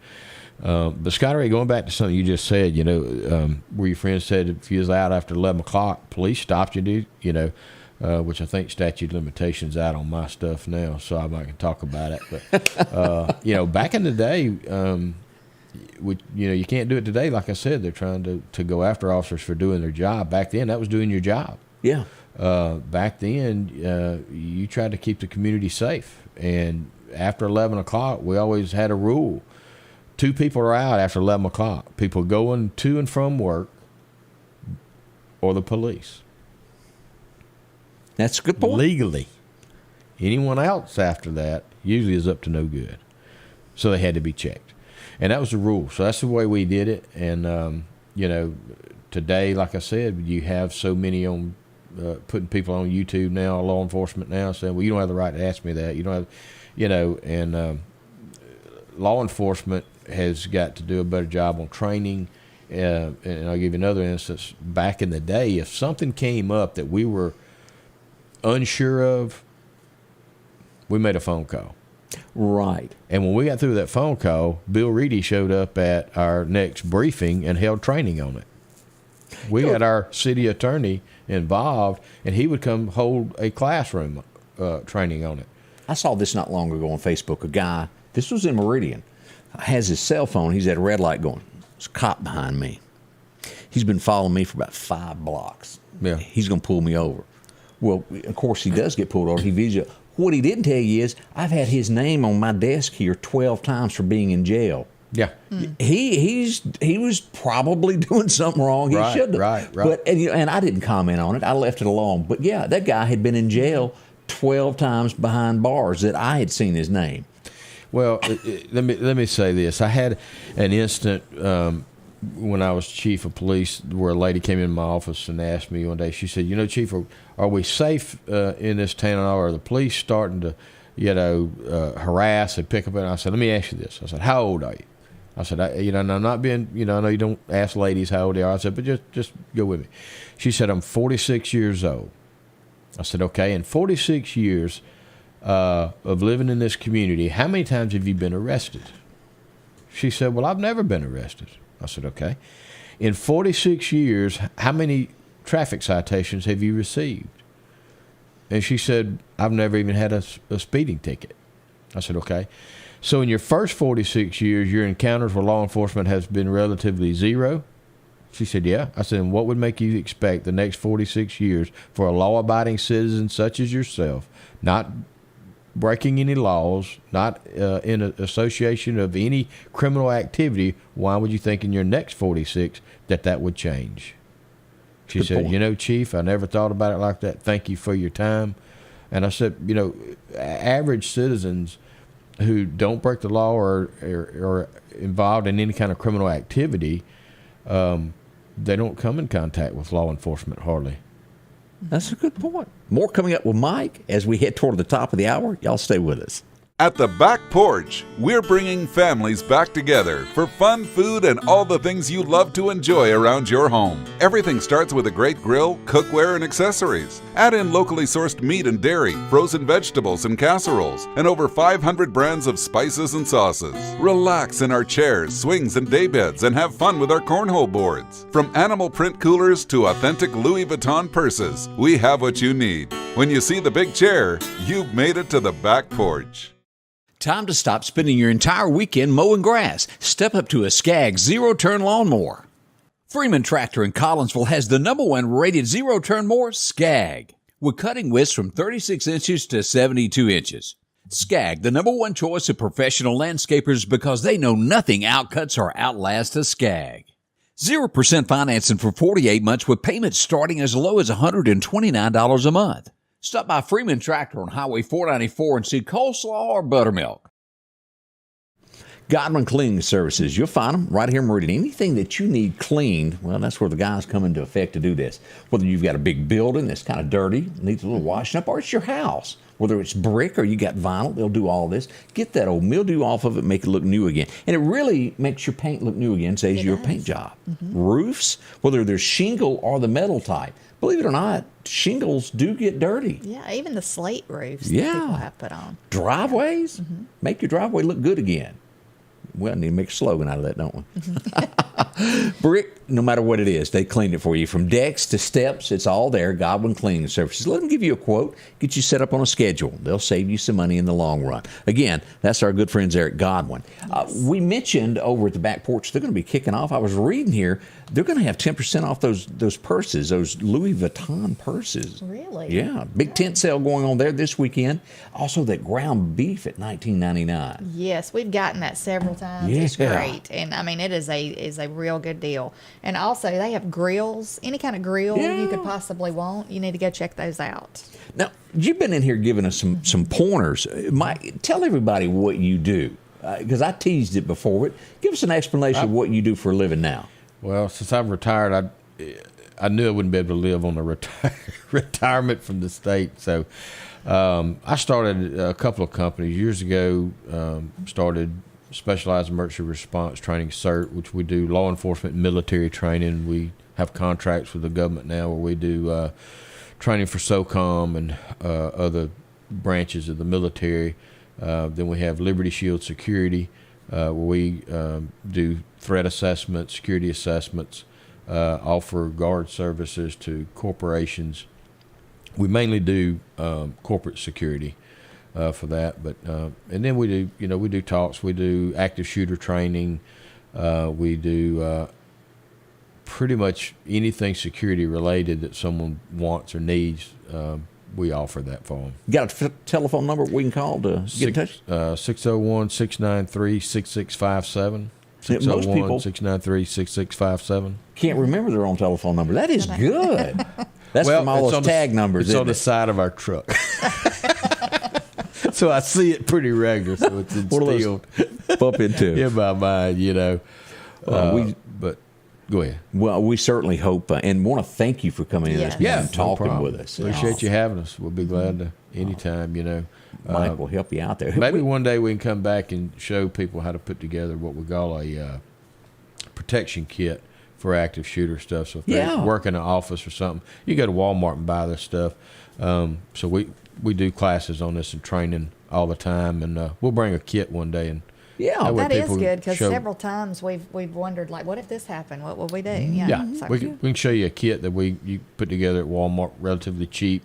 But Scotty Ray, going back to something you just said, you know, where your friend said if you was out after 11 o'clock, police stopped you, you know. Which I think statute of limitations out on my stuff now, so I'm not going to talk about it. But you know, back in the day, you know, you can't do it today. Like I said, they're trying to go after officers for doing their job. Back then, that was doing your job. Yeah. Back then, you tried to keep the community safe, and after 11 o'clock, we always had a rule. 2 people are out after 11 o'clock. People going to and from work or the police. That's a good point. Legally. Anyone else after that usually is up to no good. So they had to be checked. And that was the rule. So that's the way we did it. And, today, like I said, you have so many on putting people on YouTube now, law enforcement now, saying, well, you don't have the right to ask me that. You don't have, and law enforcement has got to do a better job on training. And I'll give you another instance. Back in the day, if something came up that we were unsure of, we made a phone call. Right. And when we got through that phone call, Bill Reedy showed up at our next briefing and held training on it. We had our city attorney involved, and he would come hold a classroom training on it. I saw this not long ago on Facebook. A guy, this was in Meridian, has his cell phone. He's at a red light going, there's a cop behind me. He's been following me for about 5 blocks. Yeah. He's going to pull me over. Well, of course, he does get pulled over. He visual. What he didn't tell you is I've had his name on my desk here 12 times for being in jail. Yeah. He was probably doing something wrong. He shouldn't have. Right. But and I didn't comment on it. I left it alone. But yeah, that guy had been in jail 12 times behind bars that I had seen his name. Well, let me say this. I had an incident when I was chief of police where a lady came in my office and asked me one day, she said, Chief, are we safe in this town, or are the police starting to, harass and pick up? And I said, let me ask you this. I said, how old are you? I said, and I'm not being, I know you don't ask ladies how old they are. I said, but just go with me. She said, I'm 46 years old. I said, okay, in 46 years of living in this community, how many times have you been arrested? She said, well, I've never been arrested. I said, okay. In 46 years, how many traffic citations have you received? And she said, I've never even had a speeding ticket. I said, okay. So in your first 46 years, your encounters with law enforcement has been relatively zero? She said, yeah. I said, and what would make you expect the next 46 years for a law-abiding citizen such as yourself, not breaking any laws, not in association of any criminal activity, why would you think in your next 46 that would change? She said, Chief, I never thought about it like that. Thank you for your time. And I said, average citizens who don't break the law or are involved in any kind of criminal activity, they don't come in contact with law enforcement hardly. That's a good point. More coming up with Mike as we head toward the top of the hour. Y'all stay with us. At the Back Porch, we're bringing families back together for fun, food, and all the things you love to enjoy around your home. Everything starts with a great grill, cookware, and accessories. Add in locally sourced meat and dairy, frozen vegetables and casseroles, and over 500 brands of spices and sauces. Relax in our chairs, swings, and daybeds and have fun with our cornhole boards. From animal print coolers to authentic Louis Vuitton purses, we have what you need. When you see the big chair, you've made it to the Back Porch. Time to stop spending your entire weekend mowing grass. Step up to a Skag zero-turn lawnmower. Freeman Tractor in Collinsville has the #1 rated zero-turn mower, Skag, with cutting widths from 36 inches to 72 inches. Skag, the #1 choice of professional landscapers because they know nothing outcuts or outlasts a Skag. 0% financing for 48 months with payments starting as low as $129 a month. Stop by Freeman Tractor on Highway 494 and see coleslaw or buttermilk. Godwin Cleaning Services. You'll find them right here in Meridian. Anything that you need cleaned, well, that's where the guys come into effect to do this. Whether you've got a big building that's kind of dirty, needs a little washing up, or it's your house. Whether it's brick or you got vinyl, they'll do all this. Get that old mildew off of it, make it look new again. And it really makes your paint look new again, saves you a paint job. Mm-hmm. Roofs, whether they're shingle or the metal type. Believe it or not, shingles do get dirty. Yeah, even the slate roofs that people have put on. Driveways, make your driveway look good again. Well, need to make a slogan out of that, don't we? Brick, no matter what it is, they clean it for you. From decks to steps, it's all there. Godwin Cleaning Services. Let them give you a quote, get you set up on a schedule. They'll save you some money in the long run. Again, that's our good friends there at Godwin. We mentioned over at the back porch, they're going to be kicking off. I was reading here, they're going to have 10% off those purses, those Louis Vuitton purses. Really? Yeah. Big tent sale going on there this weekend. Also, that ground beef at $19.99. Yes, we've gotten that several times. Yeah. It's great. And I mean, it is a real good deal. And also, they have grills, any kind of grill you could possibly want. You need to go check those out. Now, you've been in here giving us some pointers. Mike, tell everybody what you do, because I teased it before. But give us an explanation of what you do for a living now. Well, since I've retired, I knew I wouldn't be able to live on the retirement from the state. So I started a couple of companies years ago. Started Specialized Emergency Response Training CERT, which we do law enforcement and military training. We have contracts with the government now where we do training for SOCOM and other branches of the military. Then we have Liberty Shield Security, where we do threat assessments, security assessments, offer guard services to corporations. We mainly do corporate security for that, but and then we do talks. We do active shooter training. We do pretty much anything security related that someone wants or needs. We offer that for them. You got a telephone number we can call to get in touch? 601-693-6657. 601-693-6657. Can't remember their own telephone number. That is good. That's from all those tag numbers. It's on the side of our truck. So I see it pretty regular, so it's instilled. Bump into in my mind, but go ahead. Well, we certainly hope and want to thank you for coming in this morning and talking with us. Appreciate you having us. We'll be glad to anytime, Mike will help you out there. Maybe one day we can come back and show people how to put together what we call a protection kit for active shooter stuff. So if they work in an office or something, you go to Walmart and buy this stuff. So we do classes on this and training all the time, and we'll bring a kit one day. And that is good, because several times we've wondered, like, what if this happened? What will we do? So we can show you a kit that you put together at Walmart, relatively cheap,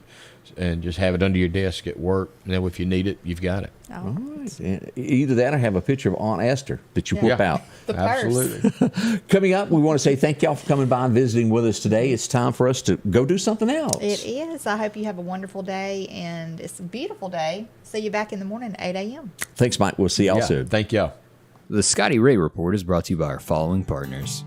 and just have it under your desk at work. And then if you need it, you've got it. Oh. All right. Either that or have a picture of Aunt Esther that you whip out. The Absolutely. Coming up, we want to say thank y'all for coming by and visiting with us today. It's time for us to go do something else. It is. I hope you have a wonderful day, and it's a beautiful day. See you back in the morning at 8 a.m. Thanks, Mike. We'll see y'all soon. Thank y'all. The Scotty Ray Report is brought to you by our following partners: